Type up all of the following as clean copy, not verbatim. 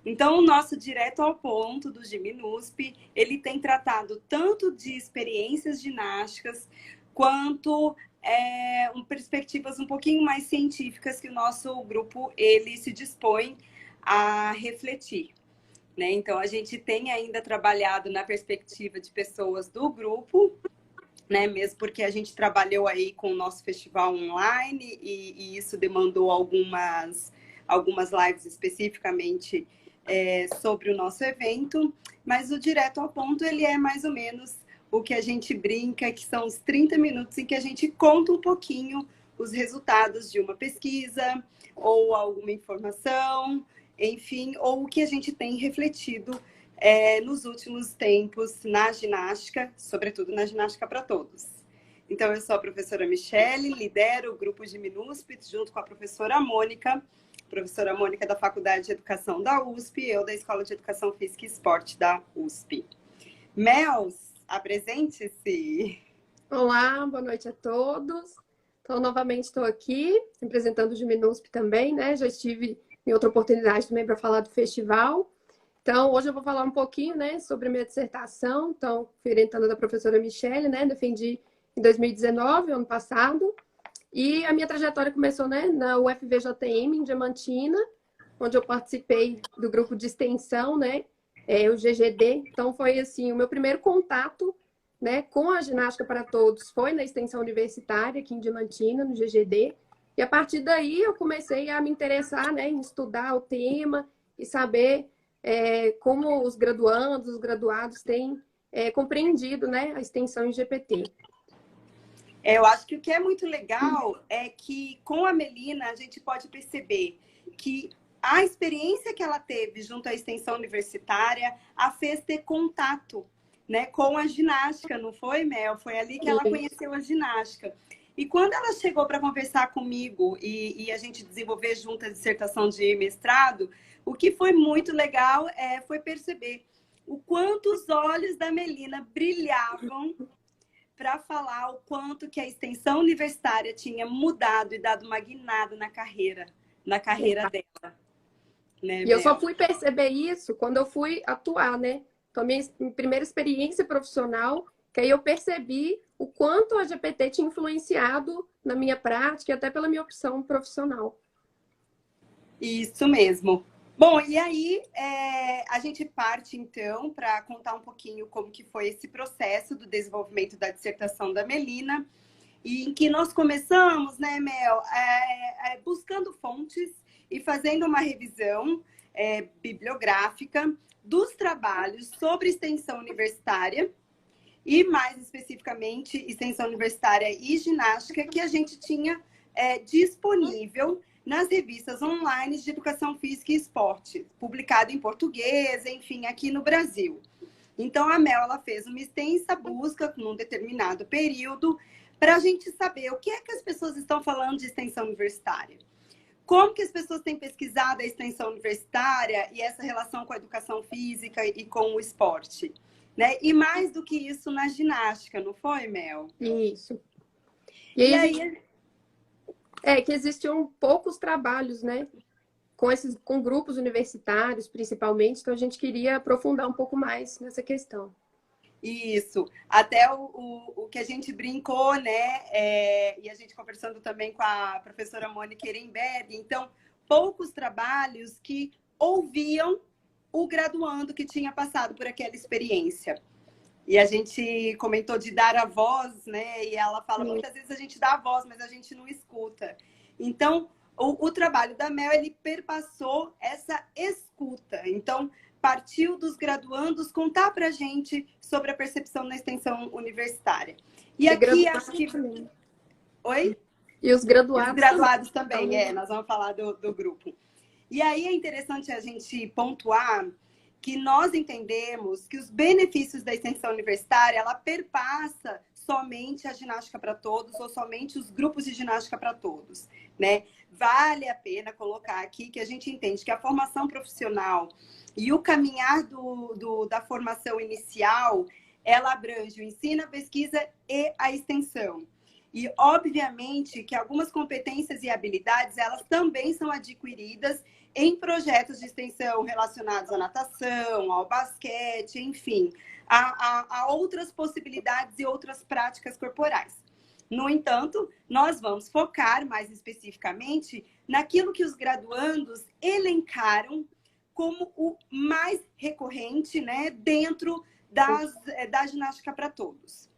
Então, o nosso Direto ao Ponto do Giminusp, ele tem tratado tanto de experiências ginásticas, quanto perspectivas um pouquinho mais científicas que o nosso grupo ele se dispõe a refletir. Né? Então, a gente tem ainda trabalhado na perspectiva de pessoas do grupo, né? Mesmo porque a gente trabalhou aí com o nosso festival online e isso demandou algumas lives especificamente sobre o nosso evento, mas o Direto ao Ponto, ele é mais ou menos o que a gente brinca, que são os 30 minutos em que a gente conta um pouquinho os resultados de uma pesquisa ou alguma informação, enfim, ou o que a gente tem refletido nos últimos tempos na ginástica, sobretudo na ginástica para todos. Então, eu sou a professora Michele, lidero o grupo Giminusp, junto com a professora Mônica da Faculdade de Educação da USP, eu da Escola de Educação Física e Esporte da USP. Mels, apresente-se. Olá, boa noite a todos. Então, novamente estou aqui, representando o Giminusp também, né? Já estive em outra oportunidade também para falar do festival. Então, hoje eu vou falar um pouquinho, né, sobre a minha dissertação. Então, fui orientando da professora Michele, né? Defendi em 2019, ano passado. E a minha trajetória começou, né, na UFVJM, em Diamantina, onde eu participei do grupo de extensão, né, o GGD. Então, foi, assim, o meu primeiro contato, né, com a ginástica para todos foi na extensão universitária, aqui em Diamantina, no GGD. E a partir daí eu comecei a me interessar, né, em estudar o tema e saber como os graduandos, os graduados têm compreendido, né, a extensão em GPT. Eu acho que o que é muito legal é que com a Melina a gente pode perceber que a experiência que ela teve junto à extensão universitária a fez ter contato, né, com a ginástica, não foi, Mel? Foi ali que ela conheceu a ginástica. E quando ela chegou para conversar comigo e a gente desenvolver junto a dissertação de mestrado, o que foi muito legal foi perceber o quanto os olhos da Melina brilhavam para falar o quanto que a extensão universitária tinha mudado e dado uma guinada na carreira dela. Né, e eu só fui perceber isso quando eu fui atuar, né? Então, a minha primeira experiência profissional, que aí eu percebi o quanto a GPT tinha influenciado na minha prática e até pela minha opção profissional. Isso mesmo. Bom, e aí a gente parte, então, para contar um pouquinho como que foi esse processo do desenvolvimento da dissertação da Melina, e em que nós começamos, né, Mel, buscando fontes e fazendo uma revisão bibliográfica dos trabalhos sobre extensão universitária, e mais especificamente extensão universitária e ginástica, que a gente tinha disponível nas revistas online de educação física e esporte, publicado em português, enfim, aqui no Brasil. Então, a Mel ela fez uma extensa busca num determinado período para a gente saber o que é que as pessoas estão falando de extensão universitária. Como que as pessoas têm pesquisado a extensão universitária e essa relação com a educação física e com o esporte. Né? E mais do que isso, na ginástica, não foi, Mel? Isso. E aí que existiam poucos trabalhos, né? Com grupos universitários, principalmente, então a gente queria aprofundar um pouco mais nessa questão. Isso. Até o que a gente brincou, né? E a gente conversando também com a professora Mônica Ehrenberg. Então, poucos trabalhos que ouviam o graduando que tinha passado por aquela experiência. E a gente comentou de dar a voz, né? E ela fala, muitas vezes a gente dá a voz, mas a gente não escuta. Então, o trabalho da Mel, ele perpassou essa escuta. Então, partiu dos graduandos contar para a gente sobre a percepção na extensão universitária. E aqui, acho que... Oi? E os graduados, os graduados também, nós vamos falar do grupo. E aí é interessante a gente pontuar que nós entendemos que os benefícios da extensão universitária, ela perpassa somente a ginástica para todos ou somente os grupos de ginástica para todos, né? Vale a pena colocar aqui que a gente entende que a formação profissional e o caminhar da formação inicial, ela abrange o ensino, a pesquisa e a extensão. E, obviamente, que algumas competências e habilidades, elas também são adquiridas em projetos de extensão relacionados à natação, ao basquete, enfim, a outras possibilidades e outras práticas corporais. No entanto, nós vamos focar mais especificamente naquilo que os graduandos elencaram como o mais recorrente, né, dentro da ginástica para todos.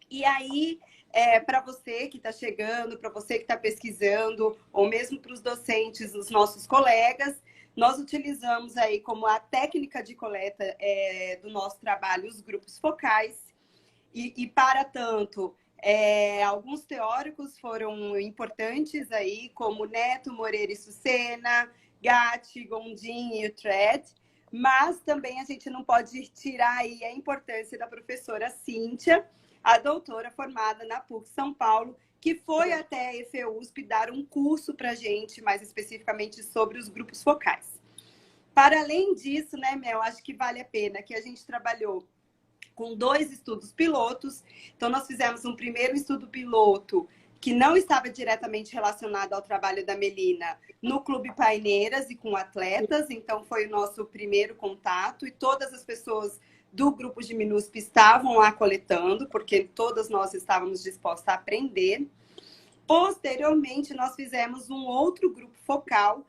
E aí, para você que está chegando, para você que está pesquisando, ou mesmo para os docentes, os nossos colegas, nós utilizamos aí como a técnica de coleta do nosso trabalho os grupos focais. E para tanto, alguns teóricos foram importantes aí, como Neto, Moreira e Sucena, Gatti, Gondim e Utrecht, mas também a gente não pode tirar aí a importância da professora Cíntia, a doutora formada na PUC São Paulo, que foi até a EFEUSP dar um curso para a gente, mais especificamente sobre os grupos focais. Para além disso, né, Mel, acho que vale a pena que a gente trabalhou com 2 estudos pilotos. Então, nós fizemos um primeiro estudo piloto que não estava diretamente relacionado ao trabalho da Melina no Clube Paineiras e com atletas. Então, foi o nosso primeiro contato e todas as pessoas do grupo de MINUSP estavam lá coletando, porque todas nós estávamos dispostas a aprender. Posteriormente, nós fizemos um outro grupo focal,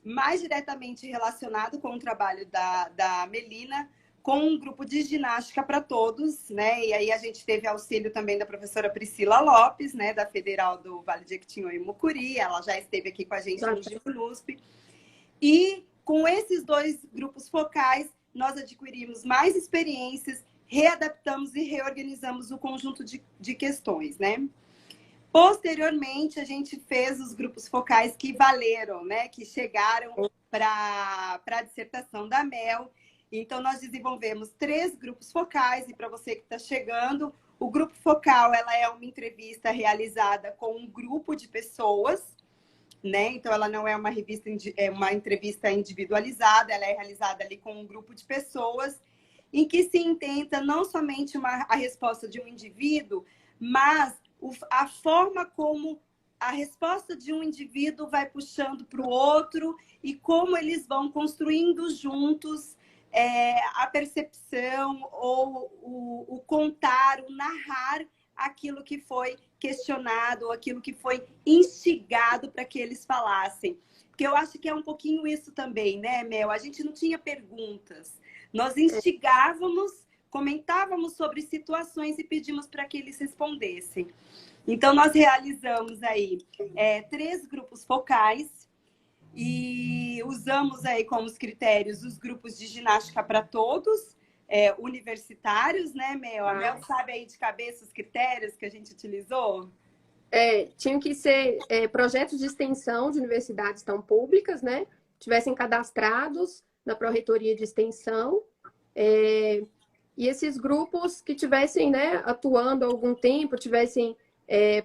mais diretamente relacionado com o trabalho da Melina, com um grupo de ginástica para todos, né? E aí a gente teve auxílio também da professora Priscila Lopes, né? Da Federal do Vale de Jequitinhonha e Mucuri. Ela já esteve aqui com a gente no GIMNUSP. E com esses 2 grupos focais, nós adquirimos mais experiências, readaptamos e reorganizamos o conjunto de questões, né? Posteriormente, a gente fez os grupos focais que valeram, né? Que chegaram para a dissertação da Mel. Então, nós desenvolvemos 3 grupos focais. E para você que está chegando, o grupo focal ela é uma entrevista realizada com um grupo de pessoas, né? Então, ela não é uma entrevista individualizada, ela é realizada ali com um grupo de pessoas, em que se intenta não somente a resposta de um indivíduo, mas a forma como a resposta de um indivíduo vai puxando para o outro e como eles vão construindo juntos a percepção ou o contar, o narrar aquilo que foi questionado, aquilo que foi instigado para que eles falassem. Porque eu acho que é um pouquinho isso também, né, Mel? A gente não tinha perguntas. Nós instigávamos, comentávamos sobre situações e pedimos para que eles respondessem. Então, nós realizamos aí 3 grupos focais e usamos aí como os critérios os grupos de ginástica para todos, universitários, né, Mel? A Mel sabe aí de cabeça os critérios que a gente utilizou? Tinham que ser projetos de extensão de universidades tão públicas, né? Tivessem cadastrados na Pró-Reitoria de Extensão. E esses grupos que tivessem, né, atuando há algum tempo, tivessem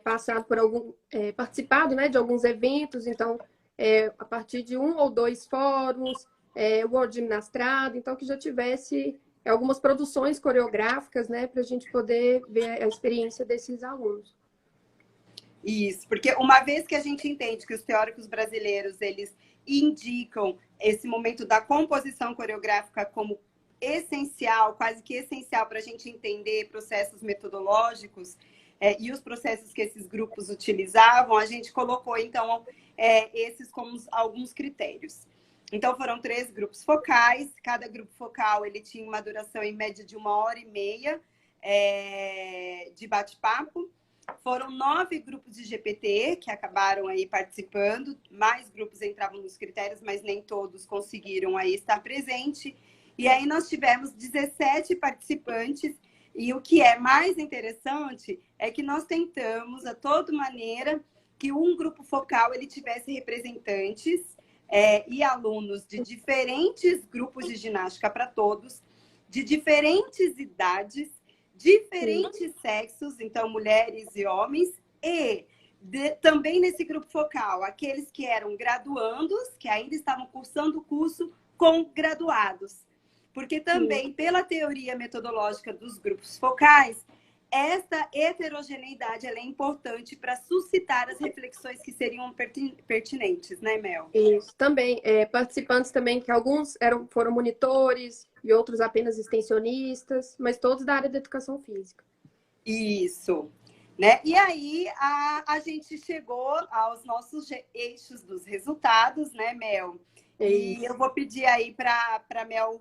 passado por participado, né, de alguns eventos, então, a partir de 1 ou 2 fóruns, World Gymnastrado, então que já tivesse algumas produções coreográficas, né, para a gente poder ver a experiência desses alunos. Isso, porque uma vez que a gente entende que os teóricos brasileiros, eles indicam esse momento da composição coreográfica como essencial, quase que essencial para a gente entender processos metodológicos e os processos que esses grupos utilizavam, a gente colocou, então, esses como alguns critérios. Então, foram 3 grupos focais, cada grupo focal ele tinha uma duração em média de 1h30 de bate-papo. Foram 9 grupos de GPT que acabaram aí participando, mais grupos entravam nos critérios, mas nem todos conseguiram aí estar presente. E aí nós tivemos 17 participantes, e o que é mais interessante é que nós tentamos, a toda maneira, que um grupo focal ele tivesse representantes e alunos de diferentes grupos de ginástica para todos, de diferentes idades, diferentes sexos, então mulheres e homens, e também nesse grupo focal, aqueles que eram graduandos, que ainda estavam cursando o curso, com graduados. Porque também, pela teoria metodológica dos grupos focais, essa heterogeneidade ela é importante para suscitar as reflexões que seriam pertinentes, né, Mel? Isso, também. Participantes também, que alguns foram monitores e outros apenas extensionistas, mas todos da área da educação física. Isso. Né? E aí a gente chegou aos nossos eixos dos resultados, né, Mel? E eu vou pedir aí para Mel.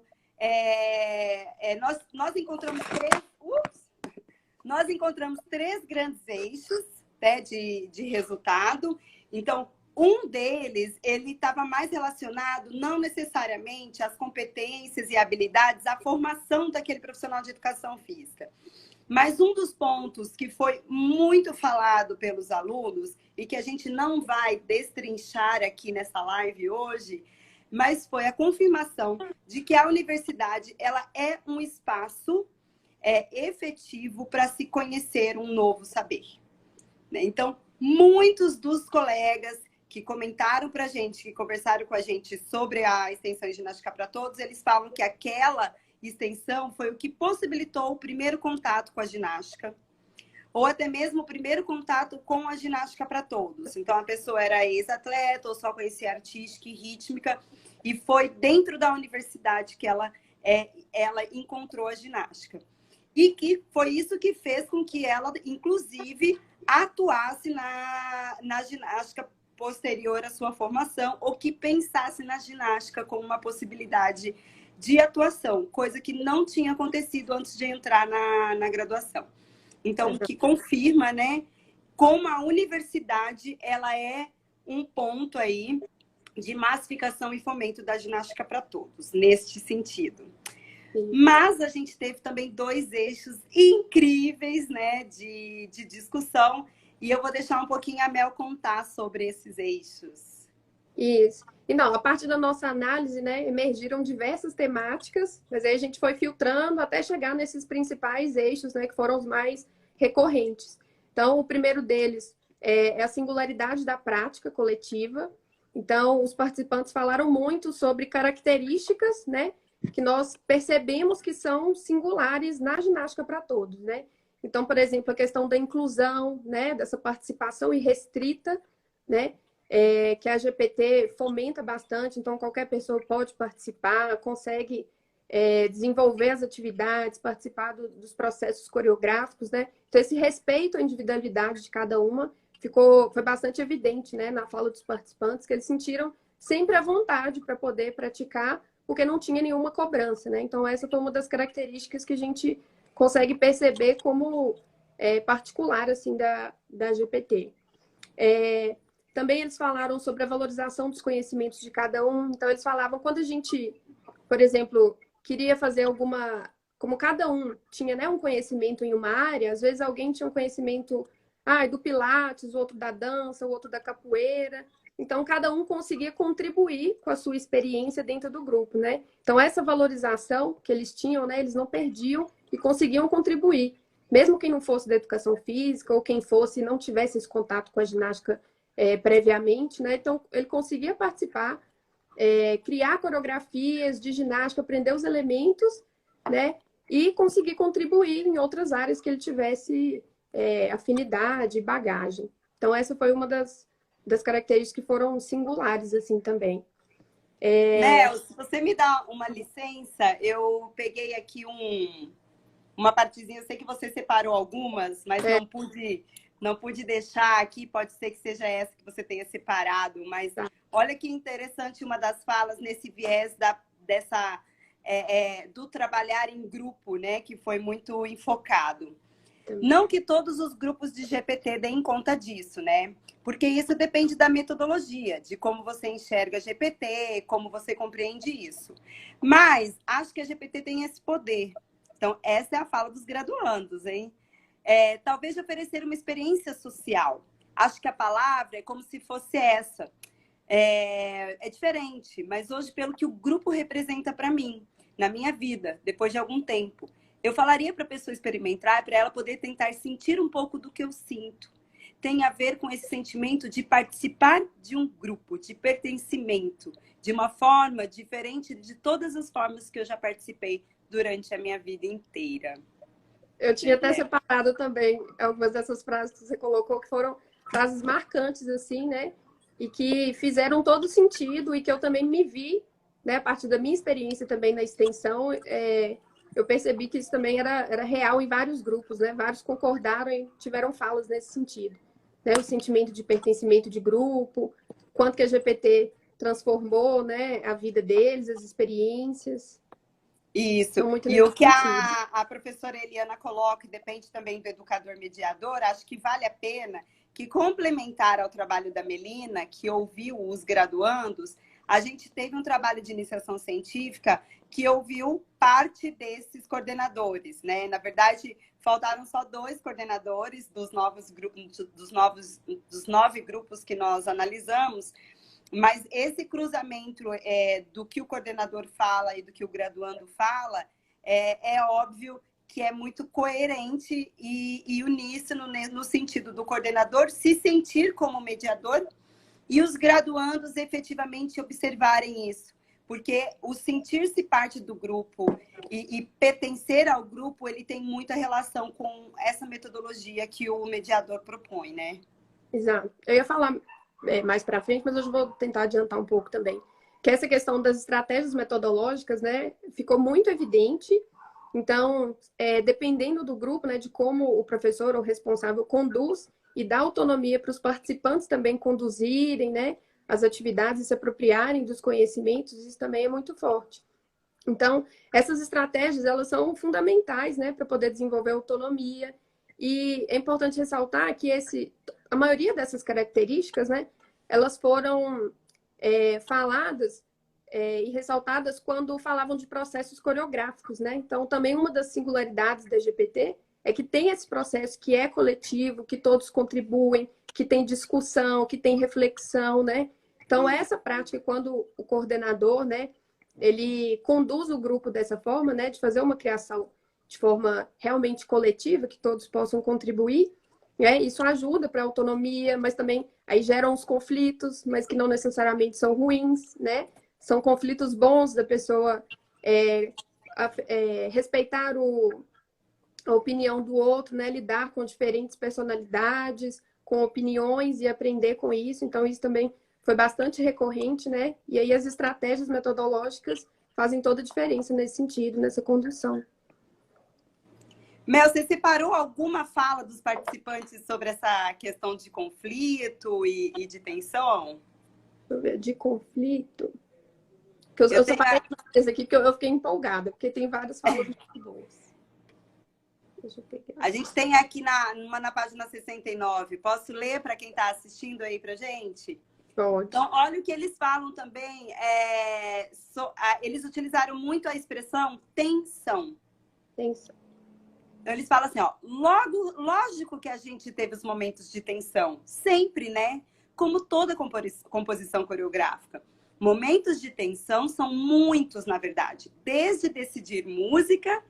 Nós encontramos três grandes eixos, né, de resultado. Então, um deles, ele estava mais relacionado, não necessariamente às competências e habilidades, à formação daquele profissional de educação física. Mas um dos pontos que foi muito falado pelos alunos e que a gente não vai destrinchar aqui nessa live hoje, mas foi a confirmação de que a universidade ela é um espaço efetivo para se conhecer um novo saber. Então, muitos dos colegas que comentaram para a gente, que conversaram com a gente sobre a extensão Ginástica para Todos, eles falam que aquela extensão foi o que possibilitou o primeiro contato com a ginástica, ou até mesmo o primeiro contato com a ginástica para todos. Então, a pessoa era ex-atleta ou só conhecia artística e rítmica, e foi dentro da universidade que ela encontrou a ginástica. E que foi isso que fez com que ela, inclusive, atuasse na ginástica posterior à sua formação, ou que pensasse na ginástica como uma possibilidade de atuação, coisa que não tinha acontecido antes de entrar na graduação. Então, o que confirma, né, como a universidade ela é um ponto aí de massificação e fomento da ginástica para todos, neste sentido. Sim. Mas a gente teve também dois eixos incríveis, né, de discussão, e eu vou deixar um pouquinho a Mel contar sobre esses eixos. Isso. E não, a partir da nossa análise, né, emergiram diversas temáticas, mas aí a gente foi filtrando até chegar nesses principais eixos, né, que foram os mais recorrentes. Então, o primeiro deles é a singularidade da prática coletiva. Então, os participantes falaram muito sobre características, né, que nós percebemos que são singulares na ginástica para todos, né? Então, por exemplo, a questão da inclusão, né, dessa participação irrestrita, né, que a GPT fomenta bastante, então qualquer pessoa pode participar, consegue desenvolver as atividades, participar dos processos coreográficos, né? Então, esse respeito à individualidade de cada uma foi bastante evidente, né, na fala dos participantes, que eles sentiram sempre à vontade para poder praticar, porque não tinha nenhuma cobrança, né? Então, essa foi uma das características que a gente consegue perceber como particular, assim, da GPT. Também eles falaram sobre a valorização dos conhecimentos de cada um. Então, eles falavam, quando a gente, por exemplo, queria fazer alguma... Como cada um tinha, né, um conhecimento em uma área, às vezes alguém tinha um conhecimento do Pilates, o outro da dança, o outro da capoeira. Então, cada um conseguia contribuir com a sua experiência dentro do grupo, né? Então, essa valorização que eles tinham, né, eles não perdiam e conseguiam contribuir. Mesmo quem não fosse da educação física ou quem fosse e não tivesse esse contato com a ginástica previamente, né? Então, ele conseguia participar, criar coreografias de ginástica, aprender os elementos, né? E conseguir contribuir em outras áreas que ele tivesse afinidade, bagagem. Então, essa foi uma das características que foram singulares, assim, também. Mel, se você me dá uma licença, eu peguei aqui uma partezinha, eu sei que você separou algumas, mas não pude deixar aqui, pode ser que seja essa que você tenha separado, mas olha que interessante uma das falas nesse viés do trabalhar em grupo, né, que foi muito enfocado. Não que todos os grupos de GPT deem conta disso, né? Porque isso depende da metodologia, de como você enxerga GPT, como você compreende isso. Mas acho que a GPT tem esse poder. Então, essa é a fala dos graduandos, hein? Talvez oferecer uma experiência social. Acho que a palavra é como se fosse essa. É diferente, mas hoje, pelo que o grupo representa para mim, na minha vida, depois de algum tempo, eu falaria para a pessoa experimentar, para ela poder tentar sentir um pouco do que eu sinto. Tem a ver com esse sentimento de participar de um grupo, de pertencimento, de uma forma diferente de todas as formas que eu já participei durante a minha vida inteira. Eu tinha até separado também algumas dessas frases que você colocou, que foram frases marcantes, assim, né? E que fizeram todo sentido e que eu também me vi, né? A partir da minha experiência também na extensão, eu percebi que isso também era real em vários grupos, né? Vários concordaram e tiveram falas nesse sentido. Né? O sentimento de pertencimento de grupo, quanto que a GPT transformou, né, a vida deles, as experiências. Isso. Então, muito E o nesse que sentido. a professora Eliana coloca, e depende também do educador mediador, acho que vale a pena que, complementar ao trabalho da Melina, que ouviu os graduandos, a gente teve um trabalho de iniciação científica que ouviu parte desses coordenadores, né? Na verdade, faltaram só 2 coordenadores dos novos grupos, dos 9 grupos que nós analisamos. Mas esse cruzamento do que o coordenador fala e do que o graduando fala, é óbvio que é muito coerente e uníssono, né, no sentido do coordenador se sentir como mediador e os graduandos efetivamente observarem isso. Porque o sentir-se parte do grupo e pertencer ao grupo, ele tem muita relação com essa metodologia que o mediador propõe, né? Exato. Eu ia falar mais para frente, mas hoje eu vou tentar adiantar um pouco também. Que essa questão das estratégias metodológicas, né, ficou muito evidente. Então, dependendo do grupo, né, de como o professor ou responsável conduz e dá autonomia para os participantes também conduzirem, né, as atividades e se apropriarem dos conhecimentos, isso também é muito forte. Então, essas estratégias, elas são fundamentais, né, para poder desenvolver autonomia. E é importante ressaltar que a maioria dessas características, né, elas foram faladas e ressaltadas quando falavam de processos coreográficos, né? Então, também uma das singularidades da GPT é que tem esse processo que é coletivo, que todos contribuem, que tem discussão, que tem reflexão, né? Então, essa prática, quando o coordenador, né, ele conduz o grupo dessa forma, né, de fazer uma criação de forma realmente coletiva, que todos possam contribuir, né? Isso ajuda para a autonomia, mas também aí geram os conflitos, mas que não necessariamente são ruins, né? São conflitos bons da pessoa respeitar a opinião do outro, né? Lidar com diferentes personalidades, com opiniões e aprender com isso. Então, isso também foi bastante recorrente, né? E aí as estratégias metodológicas fazem toda a diferença nesse sentido, nessa condução. Mel, você separou alguma fala dos participantes sobre essa questão de conflito e de tensão? Deixa eu ver, de conflito. Eu Eu separei tenho esse aqui porque eu fiquei empolgada, porque tem várias falas muito boas. Deixa eu pegar. A gente tem aqui na página 69. Posso ler para quem está assistindo aí para gente? Pode. Então, olha o que eles falam também. Eles utilizaram muito a expressão tensão. Tensão. Então, eles falam assim, ó, lógico que a gente teve os momentos de tensão, sempre, né? Como toda composição coreográfica. Momentos de tensão são muitos, na verdade. Desde decidir música,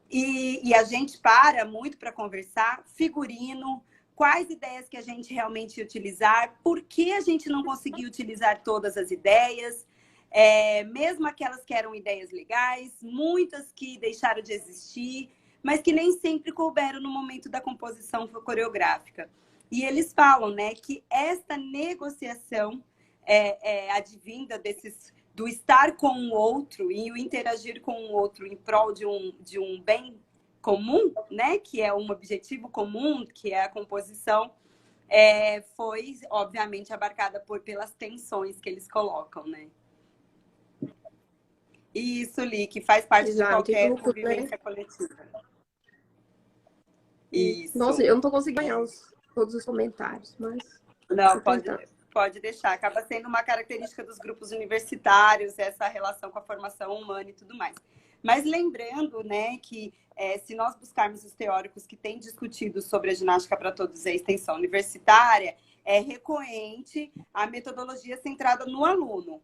e a gente para muito para conversar, figurino, quais ideias que a gente realmente ia utilizar, por que a gente não conseguiu utilizar todas as ideias, mesmo aquelas que eram ideias legais, muitas que deixaram de existir, mas que nem sempre couberam no momento da composição coreográfica. E eles falam, né, que esta negociação advinda do estar com o outro e o interagir com o outro em prol de um bem comum, né, que é um objetivo comum, que é a composição, foi, obviamente, abarcada pelas tensões que eles colocam, né? Isso, Li, que faz parte de qualquer Grupo, convivência, né? coletiva. Isso. Nossa, eu não tô conseguindo ganhar todos os comentários, mas... Não, pode deixar. Acaba sendo uma característica dos grupos universitários, essa relação com a formação humana e tudo mais. Mas lembrando, né, que se nós buscarmos os teóricos que têm discutido sobre a ginástica para todos e a extensão universitária, é recorrente a metodologia centrada no aluno.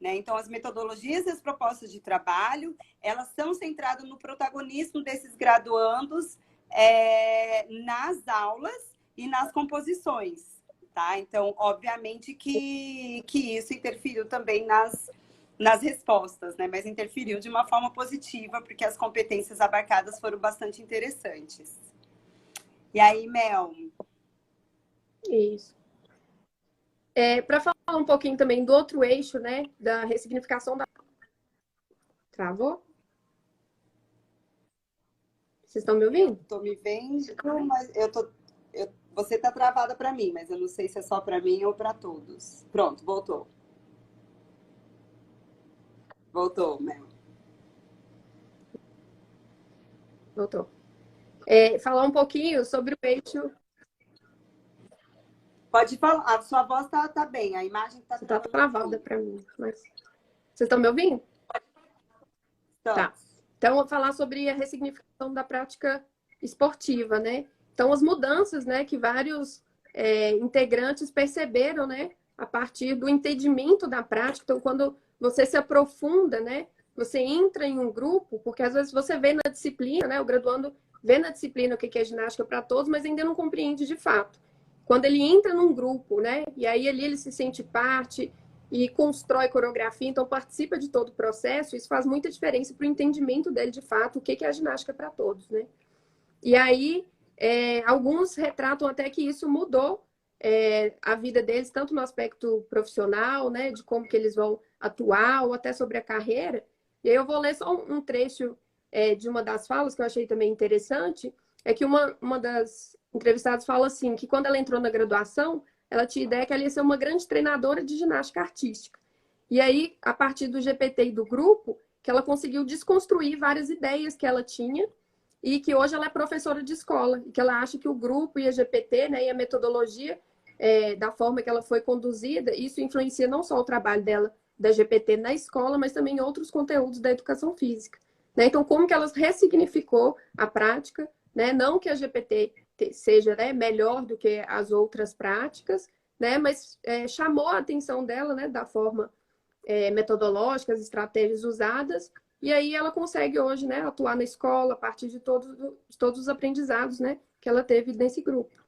Né? Então, as metodologias e as propostas de trabalho, elas são centradas no protagonismo desses graduandos nas aulas e nas composições. Tá? Então, obviamente que isso interferiu também nas respostas, né? Mas interferiu de uma forma positiva, porque as competências abarcadas foram bastante interessantes. E aí, Mel? Isso. Para falar um pouquinho também do outro eixo, né, da ressignificação da... Travou? Vocês estão me ouvindo? Tô me vendo, mas você tá travada para mim, mas eu não sei se é só para mim ou para todos. Pronto, voltou. Voltou, Mel. Voltou. Falar um pouquinho sobre o eixo... Pode falar, a sua voz tá bem, a imagem tá Você tá travada um para mim, mas... Vocês estão me ouvindo? Tá. Então, eu vou falar sobre a ressignificação da prática esportiva, né? Então, as mudanças, né, que vários integrantes perceberam, né, a partir do entendimento da prática. Então, quando você se aprofunda, né, você entra em um grupo, porque às vezes você vê na disciplina, né, o graduando vê na disciplina o que é ginástica para todos, mas ainda não compreende de fato. Quando ele entra num grupo, né, e aí ali ele se sente parte e constrói coreografia, então participa de todo o processo, isso faz muita diferença para o entendimento dele de fato, o que é a ginástica para todos, né? E aí, alguns retratam até que isso mudou a vida deles, tanto no aspecto profissional, né, de como que eles vão atuar, ou até sobre a carreira. E aí eu vou ler só um trecho de uma das falas que eu achei também interessante, é que uma das entrevistadas fala assim, que quando ela entrou na graduação, ela tinha ideia que ela ia ser uma grande treinadora de ginástica artística. E aí, a partir do GPT e do grupo, que ela conseguiu desconstruir várias ideias que ela tinha e que hoje ela é professora de escola, e que ela acha que o grupo e a GPT, né, e a metodologia da forma que ela foi conduzida, isso influencia não só o trabalho dela, da GPT na escola, mas também outros conteúdos da educação física. Né? Então, como que ela ressignificou a prática, né? Não que a GPT seja, né, melhor do que as outras práticas, né, mas chamou a atenção dela, né, da forma metodológica, as estratégias usadas, e aí ela consegue hoje, né, atuar na escola a partir de todos os aprendizados, né, que ela teve nesse grupo.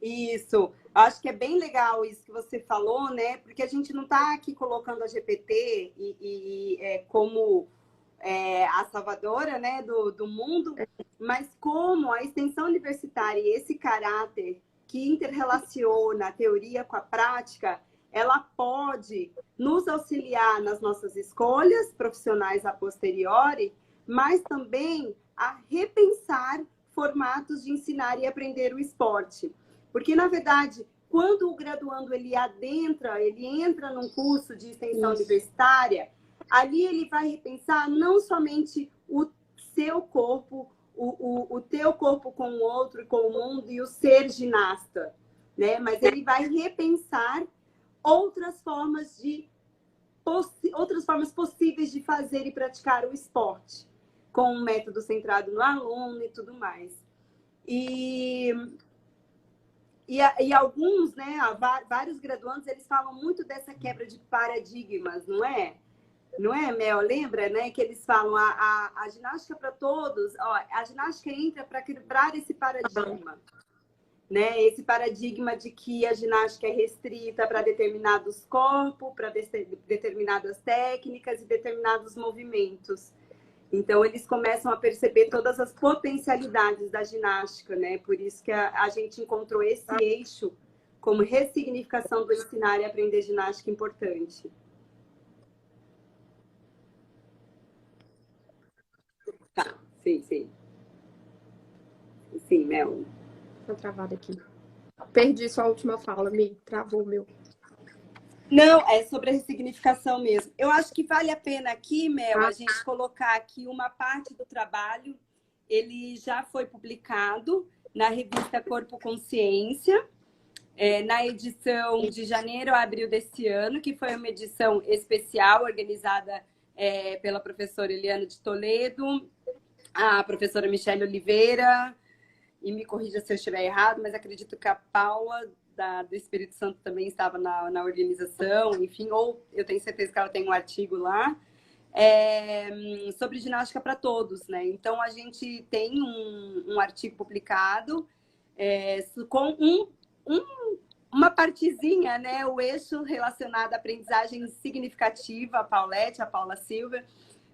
Isso, acho que é bem legal isso que você falou, né? Porque a gente não está aqui colocando a GPT como a salvadora, né, do mundo, mas como a extensão universitária e esse caráter que interrelaciona a teoria com a prática, ela pode nos auxiliar nas nossas escolhas profissionais a posteriori, mas também a repensar formatos de ensinar e aprender o esporte. Porque, na verdade, quando o graduando ele entra num curso de extensão universitária, ali ele vai repensar não somente o seu corpo, o teu corpo com o outro, com o mundo e o ser ginasta, né? Mas ele vai repensar outras formas possíveis de fazer e praticar o esporte, com um método centrado no aluno e tudo mais. E alguns, né, vários graduandos, eles falam muito dessa quebra de paradigmas, não é? Não é, Mel? Lembra, né, que eles falam a ginástica para todos, ó, a ginástica entra para quebrar esse paradigma, né? Esse paradigma de que a ginástica é restrita para determinados corpos, para determinadas técnicas e determinados movimentos. Então, eles começam a perceber todas as potencialidades da ginástica, né? Por isso que a gente encontrou esse eixo como ressignificação do ensinar e aprender ginástica importante. Tá, sim, sim. Sim, Mel. Tá travada aqui. Perdi sua última fala, me travou o meu. Não, é sobre a ressignificação mesmo. Eu acho que vale a pena aqui, Mel, a gente colocar aqui uma parte do trabalho. Ele já foi publicado na revista Corpo Consciência, na edição de janeiro a abril desse ano, que foi uma edição especial organizada pela professora Eliana de Toledo, a professora Michele Oliveira, e me corrija se eu estiver errado, mas acredito que a Paula do Espírito Santo também estava na organização, enfim, ou eu tenho certeza que ela tem um artigo lá, sobre ginástica para todos, né? Então, a gente tem um artigo publicado com uma partezinha, né? O eixo relacionado à aprendizagem significativa, a Paula Silva,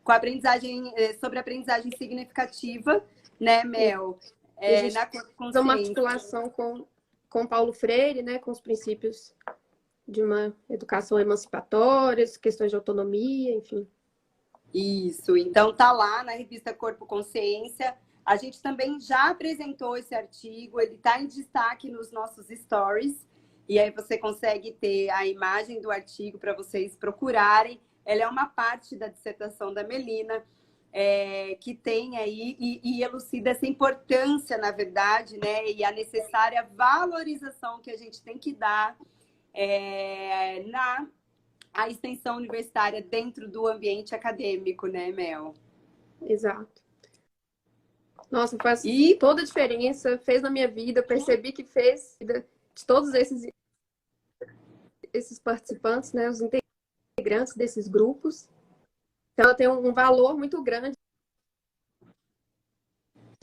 com a aprendizagem, sobre a aprendizagem significativa, né, Mel? E a gente Na faz uma consciência. articulação com Paulo Freire, né, com os princípios de uma educação emancipatória, questões de autonomia, enfim. Isso, então tá lá na revista Corpo Consciência. A gente também já apresentou esse artigo, ele está em destaque nos nossos stories, e aí você consegue ter a imagem do artigo para vocês procurarem. Ela é uma parte da dissertação da Melina, que tem aí e elucida essa importância, na verdade, né, e a necessária valorização que a gente tem que dar na a extensão universitária dentro do ambiente acadêmico, né, Mel? Exato. Nossa, faz toda a diferença, fez na minha vida, percebi que fez de todos esses participantes, né, os integrantes desses grupos. Então, ela tem um valor muito grande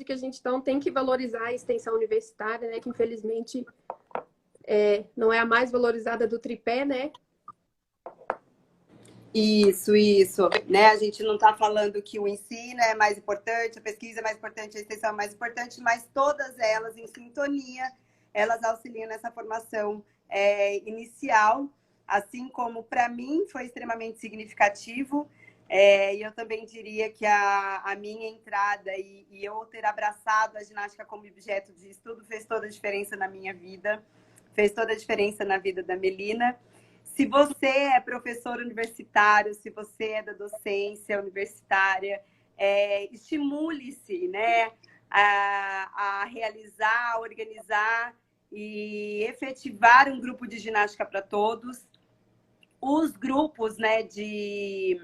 que a gente então tem que valorizar a extensão universitária, né, que infelizmente não é a mais valorizada do tripé, né? Isso, né? A gente não está falando que o ensino é mais importante, a pesquisa é mais importante, a extensão é mais importante, mas todas elas, em sintonia, elas auxiliam nessa formação inicial, assim como para mim foi extremamente significativo. E eu também diria que a minha entrada e eu ter abraçado a ginástica como objeto de estudo fez toda a diferença na minha vida, fez toda a diferença na vida da Melina. Se você é professor universitário, se você é da docência universitária, estimule-se, né, a realizar, a organizar e efetivar um grupo de ginástica para todos. Os grupos, né, de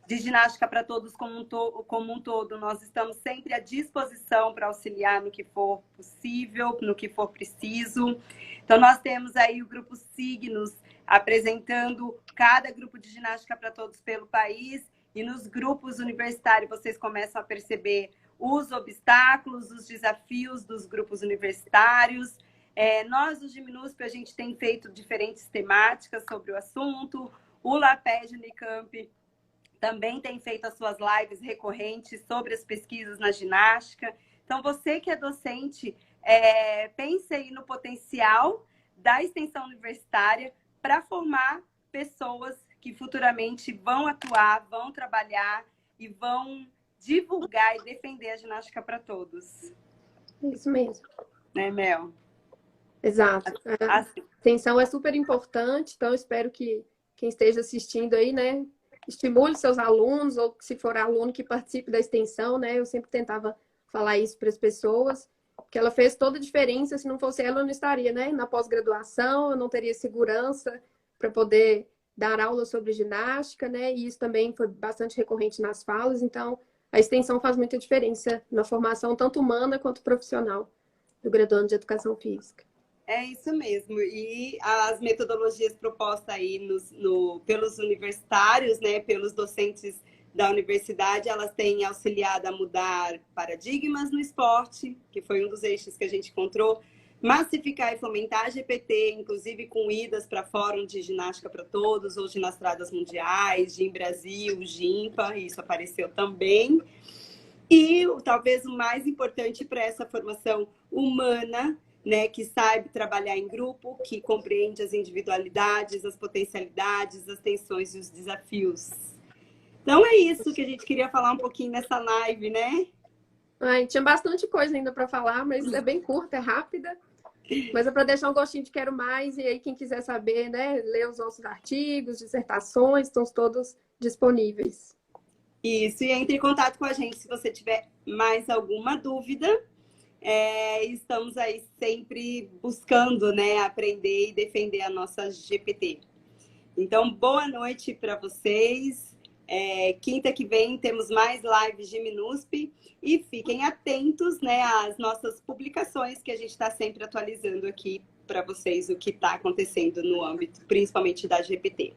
ginástica para todos como um todo, nós estamos sempre à disposição para auxiliar no que for possível, no que for preciso. Então, nós temos aí o grupo Signos, apresentando cada grupo de ginástica para todos pelo país, e nos grupos universitários vocês começam a perceber os obstáculos, os desafios dos grupos universitários. Nós, do Giminusp, a gente tem feito diferentes temáticas sobre o assunto. O LAPED Unicamp também tem feito as suas lives recorrentes sobre as pesquisas na ginástica. Então, você que é docente, pense aí no potencial da extensão universitária para formar pessoas que futuramente vão atuar, vão trabalhar e vão divulgar e defender a ginástica para todos. Isso mesmo. Né, Mel? Exato. A extensão é super importante, então eu espero que quem esteja assistindo aí, né, estimule seus alunos, ou se for aluno que participe da extensão, né, eu sempre tentava falar isso para as pessoas, que ela fez toda a diferença. Se não fosse ela, eu não estaria, né, na pós-graduação, eu não teria segurança para poder dar aula sobre ginástica, né, e isso também foi bastante recorrente nas falas. Então a extensão faz muita diferença na formação tanto humana quanto profissional do graduando de Educação Física. É isso mesmo. E as metodologias propostas aí pelos universitários, né, pelos docentes da universidade, elas têm auxiliado a mudar paradigmas no esporte, que foi um dos eixos que a gente encontrou, massificar e fomentar a GPT, inclusive com idas para fórum de ginástica para todos, ou ginastradas mundiais, GIM Brasil, GIMPA, isso apareceu também. E talvez o mais importante para essa formação humana, né, que sabe trabalhar em grupo, que compreende as individualidades, as potencialidades, as tensões e os desafios. Então é isso que a gente queria falar um pouquinho nessa live, né? Ai, tinha bastante coisa ainda para falar, mas é bem curta, é rápida. Mas é para deixar um gostinho de quero mais, e aí quem quiser saber, né, ler os nossos artigos, dissertações, estão todos disponíveis. Isso, e entre em contato com a gente se você tiver mais alguma dúvida. Estamos aí sempre buscando, né, aprender e defender a nossa GPT. Então, boa noite para vocês. Quinta que vem temos mais lives de Minusp e fiquem atentos, né, às nossas publicações, que a gente está sempre atualizando aqui para vocês o que está acontecendo no âmbito, principalmente da GPT.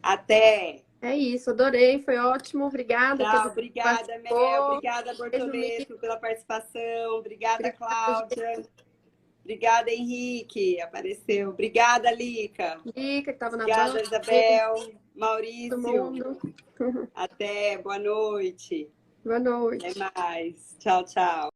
Até! É isso, adorei, foi ótimo, obrigada. Tchau, obrigada, Mel, obrigada, Bortoleto, pela participação, obrigada, Cláudia. Obrigada, Henrique, apareceu. Obrigada, Lica. Lica, que estava na Obrigada, banca. Isabel, Todo Maurício. mundo. Até, boa noite. Boa noite. Até mais. Tchau, tchau.